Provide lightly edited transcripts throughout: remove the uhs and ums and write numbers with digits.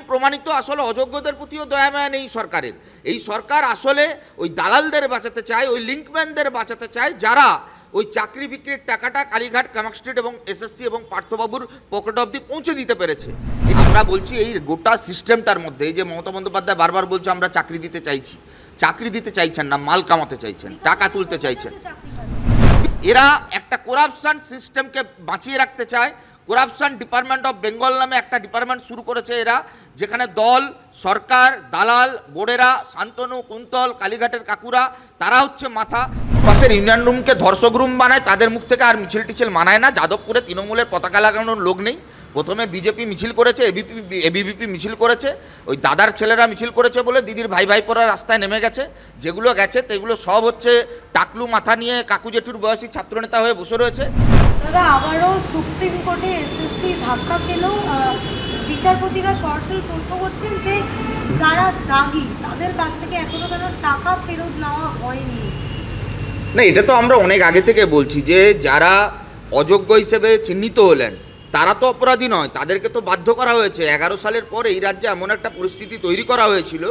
প্রমাণিত আসলে অযোগ্যদের প্রতিও দয়া মায়া নেই সরকারের। এই সরকার আসলে ওই দালালদের বাঁচাতে চায়, ওই লিঙ্কম্যানদের বাঁচাতে চায়, যারা ওই চাকরি বিক্রির টাকাটা কালীঘাট, কামাক স্ট্রিট এবং এসএসসি এবং পার্থবাবুর পকেট অবধি পৌঁছে দিতে পেরেছে। আমরা বলছি এই গোটা সিস্টেমটার মধ্যে, এই যে মমতা বন্দ্যোপাধ্যায় বারবার বলছে আমরা চাকরি দিতে চাইছি, চাকরি দিতে চাইছেন না, মাল কামাতে চাইছেন, টাকা তুলতে চাইছেন। এরা একটা করাপশন সিস্টেমকে বাঁচিয়ে রাখতে চায়। করাপশন ডিপার্টমেন্ট অফ বেঙ্গল নামে একটা ডিপার্টমেন্ট শুরু করেছে এরা, যেখানে দল, সরকার, দালাল, বোর্ডেরা, শান্তনু, কুন্তল, কালীঘাটের কাকুরা, তারা হচ্ছে মাথা। পাশের ইউনিয়ন রুমকে ধর্ষক রুম বানায়, তাদের মুখ থেকে আর মিছিল টিছিল মানায় না। যাদবপুরে তৃণমূলের পতাকা লাগানোর লোক নেই। প্রথমে বিজেপি মিছিল করেছে, এবিভিপি মিছিল করেছে, ওই দাদার ছেলেরা মিছিল করেছে বলে দিদির ভাই ভাইপোরা রাস্তায় নেমে গেছে। যেগুলো গেছে সেগুলো সব হচ্ছে টাকলু মাথা নিয়ে কাকু জেঠুর বয়সী ছাত্রনেতা হয়ে বসে রয়েছে। দাদা, আবারও সুপ্রিম কোর্টে এসএসসি ধাক্কা পেল। বিচারপতিরা সরাসরি প্রশ্ন করছেন যে যারা দাগি তাদের কাছ থেকে এখনো কেন টাকা ফেরত নেওয়া হয়নি। না, এটা তো আমরা অনেক আগে থেকে বলছি যে যারা অযোগ্য হিসেবে চিহ্নিত হলেন তারা তো অপরাধী নয়, তাদেরকে তো বাধ্য করা হয়েছে। 11 সালের পর এই রাজ্যে এমন একটা পরিস্থিতি তৈরি করা হয়েছিল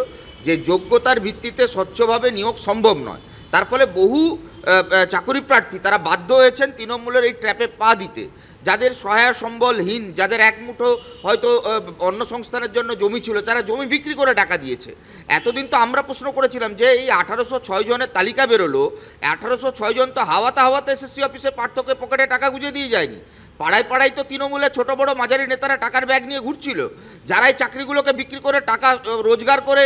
যে যোগ্যতার ভিত্তিতে স্বচ্ছভাবে নিয়োগ সম্ভব নয়। তার ফলে বহু চাকরি প্রার্থী তারা বাধ্য হয়েছেন তৃণমূলের এই ট্র্যাপে পা দিতে। যাদের সহায় সম্বলহীন, যাদের এক মুঠো হয়তো অন্য সংস্থানের জন্য জমি ছিল, তারা জমি বিক্রি করে টাকা দিয়েছে। এতদিন তো আমরা প্রশ্ন করেছিলাম যে এই 1806 জনের তালিকা বেরোলো, 1806 জন তো হাওয়াতে এসএসসি অফিসে পার্থকে পকেটে টাকা গুঁজে দিয়ে যায়নি। পাড়ায় পাড়ায় তো তৃণমূলের ছোটো বড়ো মাঝারি নেতারা টাকার ব্যাগ নিয়ে ঘুরছিল। যারা এই চাকরিগুলোকে বিক্রি করে টাকা রোজগার করে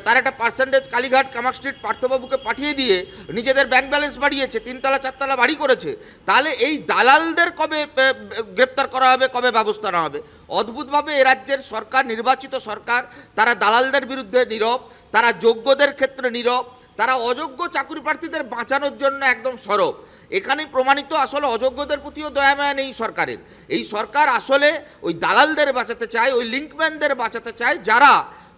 তার একটা পার্সেন্টেজ কালীঘাট, কামাক স্ট্রিট, পার্থবাবুকে পাঠিয়ে দিয়ে নিজেদের ব্যাংক ব্যালেন্স বাড়িয়েছে, 3তলা 4তলা বাড়ি করেছে। তাহলে এই দালালদের কবে গ্রেপ্তার করা হবে, কবে ব্যবস্থা নেওয়া হবে? অদ্ভুতভাবে এ রাজ্যের সরকার, নির্বাচিত সরকার, তারা দালালদের বিরুদ্ধে নীরব, তারা যোগ্যদের ক্ষেত্রে নীরব, তারা অযোগ্য চাকরি প্রার্থীদের বাঁচানোর জন্য একদম সরব। এখানেই প্রমাণিত আসলে অযোগ্যদের প্রতিও দয়া মায়া নেই সরকারের। এই সরকার আসলে ওই দালালদের বাঁচাতে চায়, ওই লিঙ্কম্যানদের বাঁচাতে চায়, যারা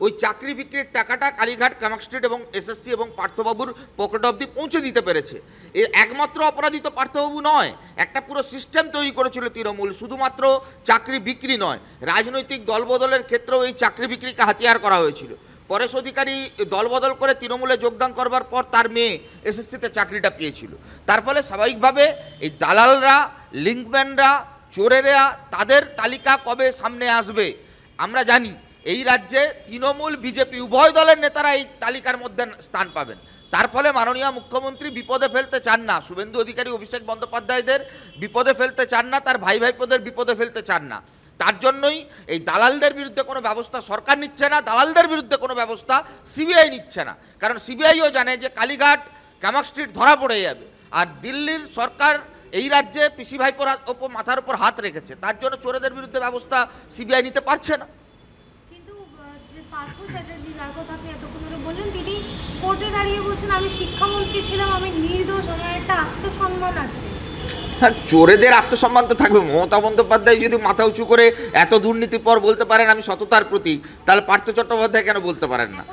ওই চাকরি বিক্রির টাকাটা কালীঘাট, কামাক স্ট্রিট এবং এসএসসি এবং পার্থবাবুর পকেট অবধি পৌঁছে দিতে পেরেছে। একমাত্র অপরাধী তো পার্থবাবু নয়, একটা পুরো সিস্টেম তৈরি করেছিল তৃণমূল। শুধুমাত্র চাকরি বিক্রি নয়, রাজনৈতিক দলবদলের ক্ষেত্রেও এই চাকরি বিক্রিকে হাতিয়ার করা হয়েছিল। পরেশ অধিকারী দলবদল করে তৃণমূলে যোগদান করবার পর তার মেয়ে এসএসসিতে চাকরিটা পেয়েছিল। তার ফলে স্বাভাবিকভাবে এই দালালরা, লিঙ্কম্যানরা, চোরেরা, তাদের তালিকা কবে সামনে আসবে আমরা জানি। এই রাজ্যে তৃণমূল, বিজেপি উভয় দলের নেতারা এই তালিকার মধ্যে স্থান পাবেন। তার ফলে মাননীয় মুখ্যমন্ত্রী বিপদে ফেলতে চান না, শুভেন্দু অধিকারী, অভিষেক বন্দ্যোপাধ্যায়দের বিপদে ফেলতে চান না, তার ভাই ভাইপোদের বিপদে ফেলতে চান না। তার জন্যই এই দালালদের বিরুদ্ধে কোনো ব্যবস্থা সরকার নিচ্ছে না, দালালদের বিরুদ্ধে কোনো ব্যবস্থা সিবিআই নিচ্ছে না। কারণ সিবিআইও জানে যে কালীঘাট, কামাক স্ট্রিট ধরা পড়ে যাবে। আর দিল্লির সরকার এই রাজ্যে পিসি ভাইপোর ওপর মাথার উপর হাত রেখেছে, তার জন্য চোরেদের বিরুদ্ধে ব্যবস্থা সিবিআই নিতে পারছে না। কিন্তু যে পার্থ চ্যাটার্জি, যার কথা আপনি এতক্ষণ ধরে বললেন, তিনি কোর্টে দাঁড়িয়ে বলছেন আমি শিক্ষামন্ত্রী ছিলাম, আমি নির্দোষ, আমার একটা আত্মসম্মান আছে। হ্যাঁ, চোরেদের আত্মসম্মান তো থাকবে। মমতা বন্দ্যোপাধ্যায় যদি মাথা উঁচু করে এত দুর্নীতির পর বলতে পারেন আমি সততার প্রতীক, তাহলে পার্থ চট্টোপাধ্যায় কেন বলতে পারেন না?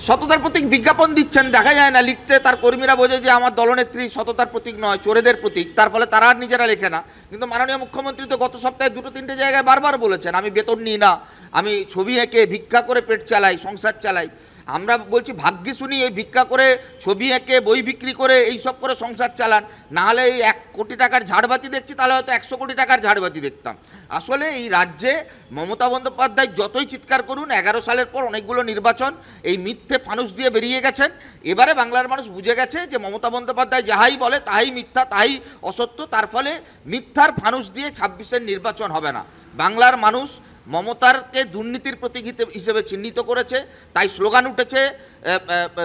সততার প্রতীক বিজ্ঞাপন দিচ্ছেন, দেখা যায় না লিখতে, তার কর্মীরা বোঝে যে আমার দলনেত্রী সততার প্রতীক নয়, চোরেদের প্রতীক। তার ফলে তারা আর নিজেরা লেখে না। কিন্তু মাননীয় মুখ্যমন্ত্রী তো গত সপ্তাহে 2-3টে জায়গায় বারবার বলেছেন আমি বেতন নিই না, আমি ছবি এঁকে ভিক্ষা করে পেট চালাই, সংসার চালাই। আমরা বলছি ভাগ্যে শুনি এই ভিক্ষা করে, ছবি এঁকে, বই বিক্রি করে, এইসব করে সংসার চালান। নাহলে এই 1 কোটি টাকার ঝাড়বাতি দেখছি, তাহলে হয়তো 100 কোটি টাকার ঝাড়বাতি দেখতাম। আসলে এই রাজ্যে মমতা বন্দ্যোপাধ্যায় যতই চিৎকার করুন, 11 সালের পর অনেকগুলো নির্বাচন এই মিথ্যে ফানুস দিয়ে বেরিয়ে গেছেন। এবারে বাংলার মানুষ বুঝে গেছে যে মমতা বন্দ্যোপাধ্যায় যাহাই বলে তাহাই মিথ্যা, তাহাই অসত্য। তার ফলে মিথ্যার ফানুস দিয়ে 26-এর নির্বাচন হবে না। বাংলার মানুষ মমতারকে দুর্নীতির প্রতীক হিসেবে চিহ্নিত করেছে। তাই স্লোগান উঠেছে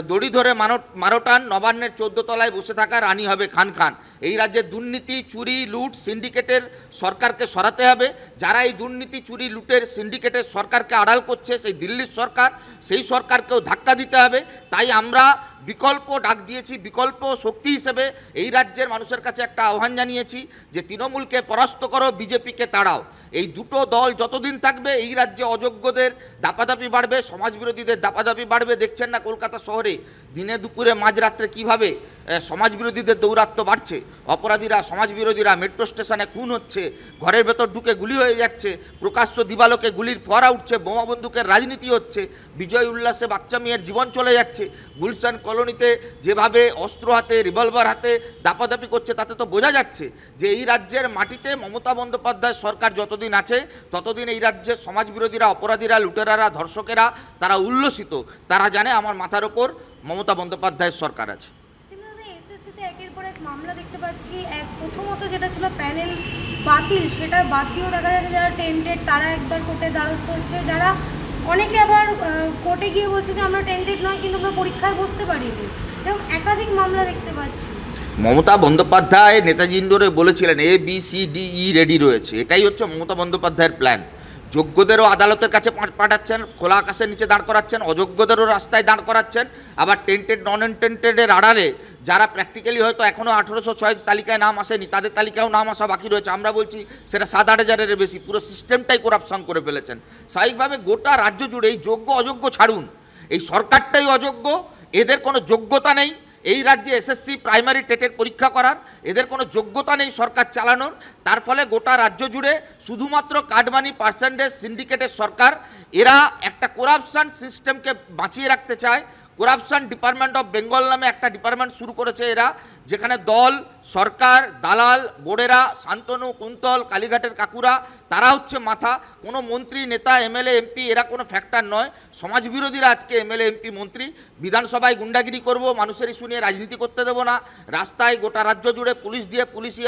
দড়ি ধরে মারোটান, নবান্নের 14 তলায় বসে থাকা রানী হবে খান খান। এই রাজ্যে দুর্নীতি, চুরি, লুট, সিন্ডিকেটের সরকারকে সরাতে হবে। যারা এই দুর্নীতি, চুরি, লুটের সিন্ডিকেটের সরকারকে আড়াল করছে, সেই দিল্লির সরকার, সেই সরকারকেও ধাক্কা দিতে হবে। তাই আমরা বিকল্প ডাক দিয়েছি, বিকল্প শক্তি হিসেবে এই রাজ্যের মানুষের কাছে একটা আহ্বান জানিয়েছি যে তৃণমূলকে পরাস্ত করো, বিজেপিকে তাড়াও। এই দুটো দল যতদিন থাকবে এই রাজ্যে অযোগ্যদের দাপাদাপি বাড়বে, সমাজবিরোধীদের দাপাদাপি বাড়বে। দেখছেন না কলকাতা শহরে দিনে দুপুরে মাঝরাত্রে কীভাবে সমাজ বিরোধীদের দৌরাত্ম্য বাড়ছে, অপরাধীরা সমাজ বিরোধীরা মেট্রো স্টেশনে খুন হচ্ছে, ঘরের ভেতর ঢুকে গুলি হয়ে যাচ্ছে, প্রকাশ্য দিবালোকে গুলির ফোয়ারা উঠছে, বোমা বন্দুকের রাজনীতি হচ্ছে, বিজয় উল্লাসে বাচ্চা মেয়ের জীবন চলে যাচ্ছে। গুলশান কলোনিতে যেভাবে অস্ত্র হাতে রিভলভার হাতে দাপাদাপি করছে তাতে তো বোঝা যাচ্ছে যে এই রাজ্যের মাটিতে মমতা বন্দ্যোপাধ্যায় সরকার যতদিন আছে ততদিন এই রাজ্যের সমাজ বিরোধীরা, অপরাধীরা, লুটেরারা, ধর্ষকেরা তারা উল্লসিত। তারা জানে আমার মাথার ওপর মমতা বন্দ্যোপাধ্যায়ের সরকার আছে। এসএসসিতে একের পর এক মামলা দেখতে পাচ্ছি। প্রথমত যেটা ছিল প্যানেল বাতিল, সেটা বাদ দিয়েও দেখা যাচ্ছে যারা টেন্টেড তারা একবার কোর্টের দ্বারস্থ হচ্ছে, যারা অনেকে আবার কোর্টে গিয়ে বলছে যে আমরা টেন্টেড নয় কিন্তু আমরা পরীক্ষায় বসতে পারিনি। এরকম একাধিক মামলা দেখতে পাচ্ছি। মমতা বন্দ্যোপাধ্যায় নেতাজি ইন্ডোরে বলেছিলেন ABCDE রেডি রয়েছে। এটাই হচ্ছে মমতা বন্দ্যোপাধ্যায়ের প্ল্যান। যোগ্যদেরও আদালতের কাছে পাঠাচ্ছেন, খোলা আকাশের নিচে দাঁড় করাচ্ছেন, অযোগ্যদেরও রাস্তায় দাঁড় করাচ্ছেন। আবার টেন্টেড নন টেন্টেডের আড়ালে যারা প্র্যাকটিক্যালি হয়তো এখনও 1806 তালিকায় নাম আসেনি তাদের তালিকাও নাম আসা বাকি রয়েছে। আমরা বলছি সেটা 7-8 হাজারের বেশি। পুরো সিস্টেমটাই করাপশন করে ফেলেছেন। স্বাভাবিকভাবে গোটা রাজ্য জুড়ে এই যোগ্য অযোগ্য ছাড়ুন, এই সরকারটাই অযোগ্য, এদের কোনো যোগ্যতা নেই এই রাজ্যে এসএসসি প্রাইমারি টেটের পরীক্ষা করার, এদের কোনো যোগ্যতা নেই সরকার চালানোর। তার ফলে গোটা রাজ্য জুড়ে শুধুমাত্র কাটমানি পার্সেন্টেজ সিন্ডিকেটের সরকার। এরা একটা করাপশন সিস্টেমকে বাঁচিয়ে রাখতে চায়। করাপশন ডিপার্টমেন্ট অফ বেঙ্গল নামে একটা ডিপার্টমেন্ট শুরু করেছে এরা, যেখানে দল, সরকার, দালাল, বোড়েরা, শান্তনু, কুন্তল, কালীঘাটের কাকুরা তারা হচ্ছে মাথা। কোনো মন্ত্রী, নেতা, এমএলএ, এমপি এরা কোনো ফ্যাক্টর নয়। সমাজ বিরোধীরা আজকে এমএলএ, এমপি, মন্ত্রী। বিধানসভায় গুন্ডাগিরি করব, মানুষের ইস্যু নিয়ে রাজনীতি করতে দেবো না। রাস্তায় গোটা রাজ্য জুড়ে পুলিশ দিয়ে পুলিশি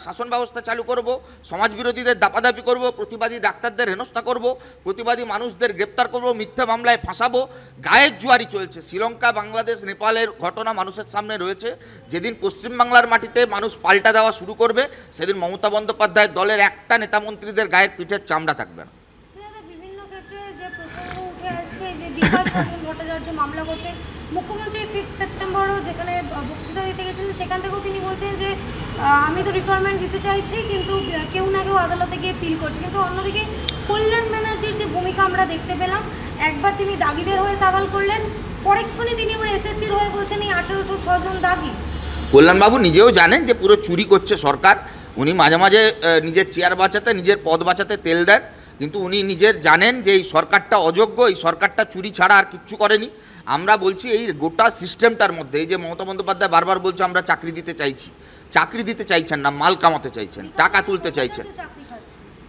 শাসন ব্যবস্থা চালু করব, সমাজ বিরোধীদের দাপাদাপি করব, প্রতিবাদী ডাক্তারদের হেনস্থা করব, প্রতিবাদী মানুষদের গ্রেপ্তার করব, মিথ্যা মামলায় ফাঁসাবো। গায়ের জুয়ারি চলছে। শ্রীলঙ্কা, বাংলাদেশ, নেপালের ঘটনা মানুষের সামনে রয়েছে। যেদিন পশ্চিমবাংলার মাটিতে মানুষ পাল্টা দেওয়া শুরু করবে সেদিন মমতা বন্দ্যোপাধ্যায়ের দলের একটা নেতামন্ত্রীদের গায়ের পিঠের চামড়া থাকবে না। বিভিন্ন ক্ষেত্রে যে প্রসঙ্গ উঠে আসছে যে বিকাশ রঞ্জন ভট্টাচার্য মামলা করছেন, মুখ্যমন্ত্রী 5 সেপ্টেম্বরও যেখানে বক্তৃতা দিতে গেছিলেন সেখান থেকেও তিনি বলছেন যে আমি তো রিকোয়ারমেন্ট দিতে চাইছি কিন্তু কেউ না কেউ আদালতে গিয়ে পিল করছে। কিন্তু অন্যদিকে কল্যাণ ব্যানার্জির যে ভূমিকা আমরা দেখতে পেলাম, একবার তিনি দাগিদের হয়ে সওয়াল করলেন, পরেক্ষণে তিনি আবার এসএসসির হয়ে বলছেন এই 1806 জন দাগি। কল্যাণবাবু নিজেও জানেন যে পুরো চুরি করছে সরকার। উনি মাঝে মাঝে নিজের চেয়ার বাঁচাতে, নিজের পদ বাঁচাতে তেল দেন, কিন্তু উনি নিজের জানেন যে এই সরকারটা অযোগ্য, এই সরকারটা চুরি ছাড়া আর কিচ্ছু করেনি। আমরা বলছি এই গোটা সিস্টেমটার মধ্যে এই যে মমতা বন্দ্যোপাধ্যায় বারবার বলছে আমরা চাকরি দিতে চাইছি, চাকরি দিতে চাইছেন না, মাল কামাতে চাইছেন, টাকা তুলতে চাইছেন।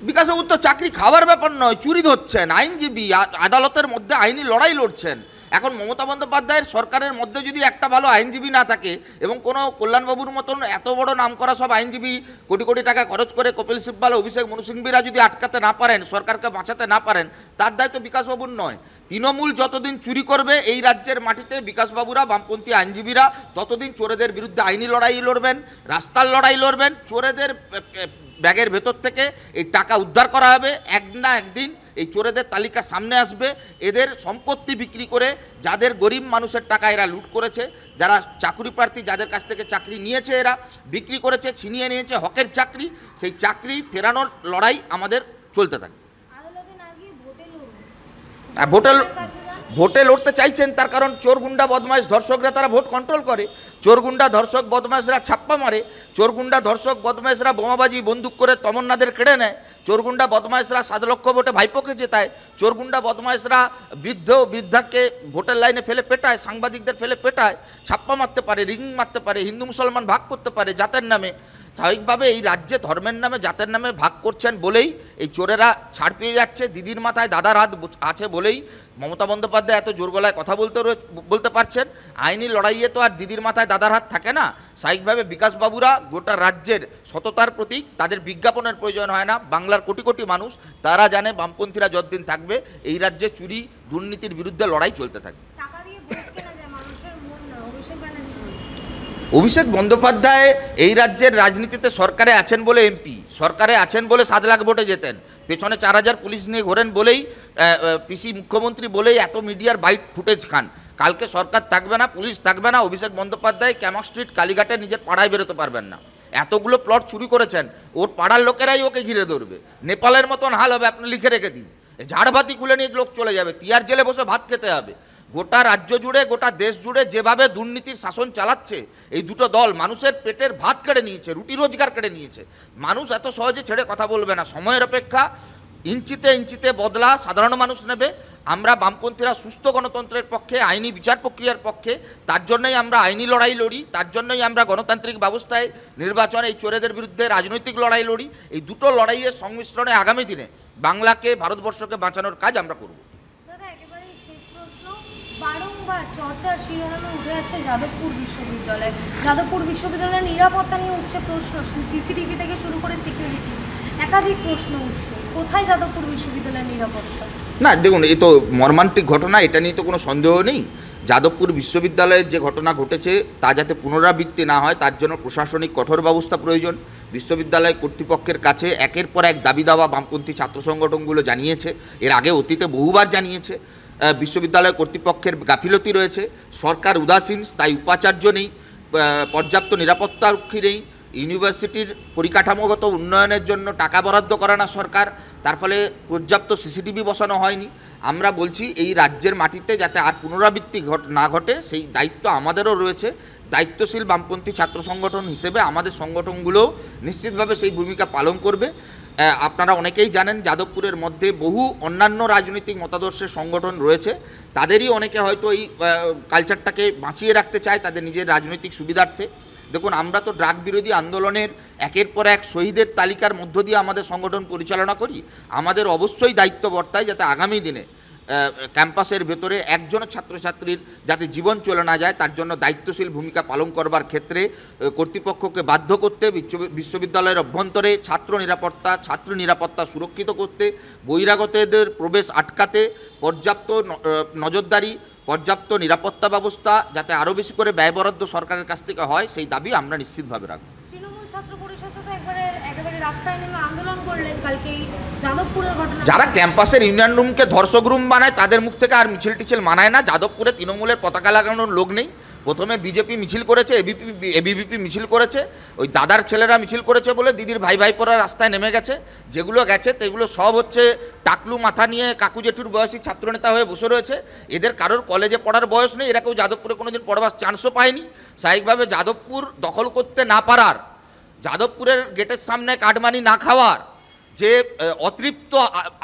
বিকাশবাবু তো চাকরি খাওয়ার ব্যাপার নয়, চুরি ধরছেন, আইনজীবী, আদালতের মধ্যে আইনি লড়াই লড়ছেন। এখন মমতা বন্দ্যোপাধ্যায়ের সরকারের মধ্যে যদি একটা ভালো আইনজীবী না থাকে এবং কোনো কল্যাণবাবুর মতন এত বড় নাম করা সব আইনজীবী কোটি কোটি টাকা খরচ করে কপিল সিব্বাল, অভিষেক মনু সিংভিরা যদি আটকাতে না পারেন, সরকারকে বাঁচাতে না পারেন, তার দায়িত্ব বিকাশবাবুর নয়। তৃণমূল যতদিন চুরি করবে এই রাজ্যের মাটিতে বিকাশবাবুরা, বামপন্থী আইনজীবীরা ততদিন চোরেদের বিরুদ্ধে আইনি লড়াই লড়বেন, রাস্তার লড়াই লড়বেন। চোরেদের ব্যাগের ভেতর থেকে এই টাকা উদ্ধার করা হবে। এক না একদিন এই চোরেদের তালিকা সামনে আসবে। এদের সম্পত্তি বিক্রি করে যাদের গরিব মানুষের টাকা এরা লুট করেছে, যারা চাকরি প্রার্থী যাদের কাছ থেকে চাকরি নিয়েছে এরা বিক্রি করেছে, ছিনিয়ে নিয়েছে হকের চাকরি, সেই চাকরি ফেরানোর লড়াই আমাদের চলতে থাকে। ভোটে লড়তে চাইছেন তার কারণ চোর গুন্ডা বদমাইশ ধর্ষকরা তারা ভোট কন্ট্রোল করে। চোর গুন্ডা ধর্ষক বদমাইশরা ছাপ্পা মারে, চোর গুন্ডা ধর্ষক বদমাইশরা বোমাবাজি বন্দুক করে তমন্নাদের কেড়ে নেয়, চোর গুন্ডা বদমাইশরা 7 লক্ষ ভোটে ভাইপোকে জেতায়, চোর গুন্ডা বদমাইশরা বৃদ্ধাকে ভোটের লাইনে ফেলে পেটায়, সাংবাদিকদের ফেলে পেটায়, ছাপ্পা মারতে পারে, রিং মারতে পারে, হিন্দু মুসলমান ভাগ করতে পারে জাতের নামে। স্বাভাবিকভাবে এই রাজ্যে ধর্মের নামে, জাতের নামে ভাগ করছেন বলেই এই চোরেরা ছাড় পেয়ে যাচ্ছে। দিদির মাথায় দাদার হাত আছে বলেই মমতা বন্দ্যোপাধ্যায় এত জোর গলায় কথা বলতে পারছেন। আইনি লড়াইয়ে তো আর দিদির মাথায় দাদার হাত থাকে না। স্বাভাবিকভাবে বিকাশবাবুরা গোটা রাজ্যের সততার প্রতীক, তাদের বিজ্ঞাপনের প্রয়োজন হয় না। বাংলার কোটি কোটি মানুষ তারা জানে বামপন্থীরা যতদিন থাকবে এই রাজ্যে চুরি দুর্নীতির বিরুদ্ধে লড়াই চলতে থাকবে। অভিষেক বন্দ্যোপাধ্যায় এই রাজ্যের রাজনীতিতে সরকারে আছেন বলে এমপি, সরকারে আছেন বলে 7 লাখ ভোটে যেতেন, পেছনে 4000 পুলিশ নিয়ে ঘোরেন বলেই, পিসি মুখ্যমন্ত্রী বলেই এত মিডিয়ার বাইট ফুটেজ খান। কালকে সরকার থাকবে না, পুলিশ থাকবে না, অভিষেক বন্দ্যোপাধ্যায় ক্যামক স্ট্রিট কালীঘাটে নিজের পাড়ায় বেরোতে পারবেন না। এতগুলো প্লট চুরি করেছেন, ওর পাড়ার লোকেরাই ওকে ঘিরে ধরবে। নেপালের মতন হাল হবে, আপনি লিখে রেখে দিন। ঝাড়বাতি খুলে নিয়ে লোক চলে যাবে, তিয়ার জেলে বসে ভাত খেতে হবে। গোটা রাজ্য জুড়ে গোটা দেশ জুড়ে যেভাবে দুর্নীতির শাসন চালাচ্ছে এই দুটো দল, মানুষের পেটের ভাত কেড়ে নিয়েছে, রুটি রোজগার কেড়ে নিয়েছে। মানুষ এত সহজে ছেড়ে কথা বলবে না, সময়ের অপেক্ষা, ইঞ্চিতে ইঞ্চিতে বদলা সাধারণ মানুষ নেবে। আমরা বামপন্থীরা সুস্থ গণতন্ত্রের পক্ষে, আইনি বিচার প্রক্রিয়ার পক্ষে, তার জন্যই আমরা আইনি লড়াই লড়ি, তার জন্যই আমরা গণতান্ত্রিক ব্যবস্থায় নির্বাচনে এই চোরেদের বিরুদ্ধে রাজনৈতিক লড়াই লড়ি। এই দুটো লড়াইয়ের সংমিশ্রণে আগামী দিনে বাংলাকে, ভারতবর্ষকে বাঁচানোর কাজ আমরা করব। দাদা একেবারে শেষ প্রশ্ন, বারংবার চর্চার শিরোনামে উঠে আসছে যাদবপুর বিশ্ববিদ্যালয়। যাদবপুর বিশ্ববিদ্যালয়ের নিরাপত্তা নিয়ে উঠছে প্রশ্ন, সিসিটিভি থেকে শুরু করে সিকিউরিটি, একাধিক প্রশ্ন উঠছে। কোথায় যাদবপুর বিশ্ববিদ্যালয়ের নিরাপত্তা? না দেখুন, এই তো মর্মান্তিক ঘটনা, এটা নিয়ে তো কোনো সন্দেহ নেই। যাদবপুর বিশ্ববিদ্যালয়ের যে ঘটনা ঘটেছে তা যাতে পুনরাবৃত্তি না হয় তার জন্য প্রশাসনিক কঠোর ব্যবস্থা প্রয়োজন। বিশ্ববিদ্যালয় কর্তৃপক্ষের কাছে একের পর এক দাবি দাওয়া বামপন্থী ছাত্র সংগঠনগুলো জানিয়েছে, এর আগে অতীতে বহুবার জানিয়েছে। বিশ্ববিদ্যালয় কর্তৃপক্ষের গাফিলতি রয়েছে, সরকার উদাসীন, স্থায়ী উপাচার্য নেই, পর্যাপ্ত নিরাপত্তারক্ষী নেই, ইউনিভার্সিটির পরিকাঠামোগত উন্নয়নের জন্য টাকা বরাদ্দ করে না সরকার, তার ফলে পর্যাপ্ত সিসিটিভি বসানো হয়নি। আমরা বলছি এই রাজ্যের মাটিতে যাতে আর পুনরাবৃত্তি না ঘটে সেই দায়িত্ব আমাদেরও রয়েছে। দায়িত্বশীল বামপন্থী ছাত্র সংগঠন হিসেবে আমাদের সংগঠনগুলোও নিশ্চিতভাবে সেই ভূমিকা পালন করবে। আপনারা অনেকেই জানেন যাদবপুরের মধ্যে বহু অন্যান্য রাজনৈতিক মতাদর্শের সংগঠন রয়েছে, তাদেরই অনেকে হয়তো এই কালচারটাকে বাঁচিয়ে রাখতে চায় তাদের নিজের রাজনৈতিক সুবিধার্থে। দেখুন, আমরা তো ড্রাগ বিরোধী আন্দোলনের একের পর এক শহীদের তালিকার মধ্য দিয়ে আমাদের সংগঠন পরিচালনা করি। আমাদের অবশ্যই দায়িত্ব বর্তায় যাতে আগামী দিনে ক্যাম্পাসের ভেতরে একজনের ছাত্রছাত্রীর যাতে জীবন চলে না যায় তার জন্য দায়িত্বশীল ভূমিকা পালন করবার ক্ষেত্রে কর্তৃপক্ষকে বাধ্য করতে, বিশ্ববিদ্যালয়ের অভ্যন্তরে ছাত্র নিরাপত্তা সুরক্ষিত করতে, বহিরাগতদের প্রবেশ আটকাতে পর্যাপ্ত নজরদারি, পর্যাপ্ত নিরাপত্তা ব্যবস্থা যাতে আরও বেশি করে ব্যয় বরাদ্দ সরকারের কাছ থেকে হয় সেই দাবি আমরা নিশ্চিতভাবে রাখব। তৃণমূল ছাত্র পরিষদ তো একেবারে রাস্তায় নেমে আন্দোলন করলেন কালকে যাদবপুরের ঘটনা। যারা ক্যাম্পাসের ইউনিয়ন রুমকে ধর্ষক রুম বানায় তাদের মুখ থেকে আর মিছিল টিছিল মানায় না। যাদবপুরে তৃণমূলের পতাকা লাগানোর লোক নেই। প্রথমে বিজেপি মিছিল করেছে, এবিভিপি মিছিল করেছে, ওই দাদার ছেলেরা মিছিল করেছে বলে দিদির ভাই ভাইপোরা রাস্তায় নেমে গেছে। যেগুলো গেছে সেগুলো সব হচ্ছে টাকলু মাথা নিয়ে কাকু জেঠুর বয়সী ছাত্রনেতা হয়ে বসে রয়েছে। এদের কারোর কলেজে পড়ার বয়স নেই, এরা কেউ যাদবপুরে কোনোদিন পড়বার চান্সও পায়নি। স্বাভাবিকভাবে যাদবপুর দখল করতে না পারার, যাদবপুরের গেটের সামনে কাটমানি না খাওয়ার যে অতৃপ্ত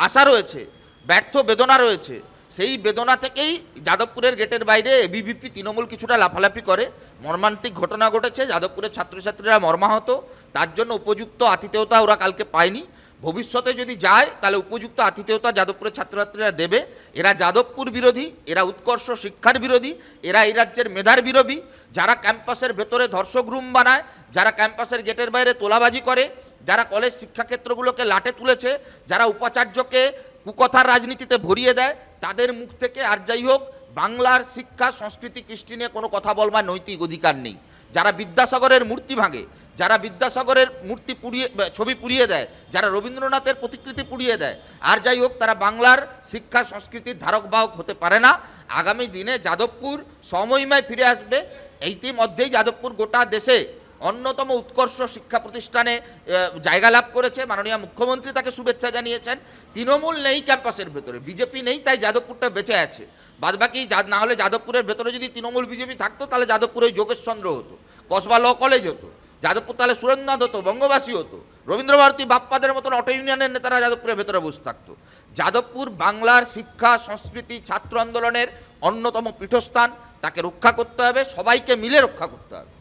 আশা রয়েছে, ব্যর্থ বেদনা রয়েছে, সেই বেদনা থেকেই যাদবপুরের গেটের বাইরে এবিভিপি তৃণমূল কিছুটা লাফালাফি করে। মর্মান্তিক ঘটনা ঘটেছে, যাদবপুরের ছাত্রছাত্রীরা মর্মাহত, তার জন্য উপযুক্ত আতিথেয়তা ওরা কালকে পায়নি। ভবিষ্যতে যদি যায় তাহলে উপযুক্ত আতিথেয়তা যাদবপুরের ছাত্রছাত্রীরা দেবে। এরা যাদবপুর বিরোধী, এরা উৎকর্ষ শিক্ষার বিরোধী, এরা এই রাজ্যের মেধার বিরোধী। যারা ক্যাম্পাসের ভেতরে ধর্ষক রুম বানায়, যারা ক্যাম্পাসের গেটের বাইরে তোলাবাজি করে, যারা কলেজ শিক্ষাক্ষেত্রগুলোকে লাটে তুলেছে, যারা উপাচার্যকে কুকথার রাজনীতিতে ভরিয়ে দেয়, তাদের মুখ থেকে আর যাই হোক বাংলার শিক্ষা সংস্কৃতি কৃষ্টি নিয়ে কোনো কথা বলবার নৈতিক অধিকার নেই। যারা বিদ্যাসাগরের মূর্তি ভাঙে, যারা বিদ্যাসাগরের মূর্তি ছবি পুড়িয়ে দেয়, যারা রবীন্দ্রনাথের প্রতিকৃতি পুড়িয়ে দেয়, আর যাই হোক তারা বাংলার শিক্ষা সংস্কৃতির ধারক বাহক হতে পারে না। আগামী দিনে যাদবপুর সমমহিমায় ফিরে আসবে। ইতিমধ্যেই যাদবপুর গোটা দেশে অন্যতম উৎকর্ষ শিক্ষা প্রতিষ্ঠানে জায়গা লাভ করেছে। মাননীয় মুখ্যমন্ত্রী তাকে শুভেচ্ছা জানিয়েছেন। তৃণমূল নেই ক্যাম্পাসের ভেতরে, বিজেপি নেই, তাই যাদবপুরটা বেঁচে আছে। বাদবাকি না হলে যাদবপুরের ভেতরে যদি তৃণমূল বিজেপি থাকতো তাহলে যাদবপুরে যোগেশচন্দ্র হতো, কসবা ল কলেজ হতো, যাদবপুর তাহলে সুরেন্দ্রনাথ হতো, বঙ্গবাসী হতো, রবীন্দ্রভারতী, বাপ্পাদের মতন অটো ইউনিয়নের নেতারা যাদবপুরের ভেতরে বসে থাকতো। যাদবপুর বাংলার শিক্ষা সংস্কৃতি ছাত্র আন্দোলনের অন্যতম পীঠস্থান, তাকে রক্ষা করতে হবে, সবাইকে মিলে রক্ষা করতে হবে।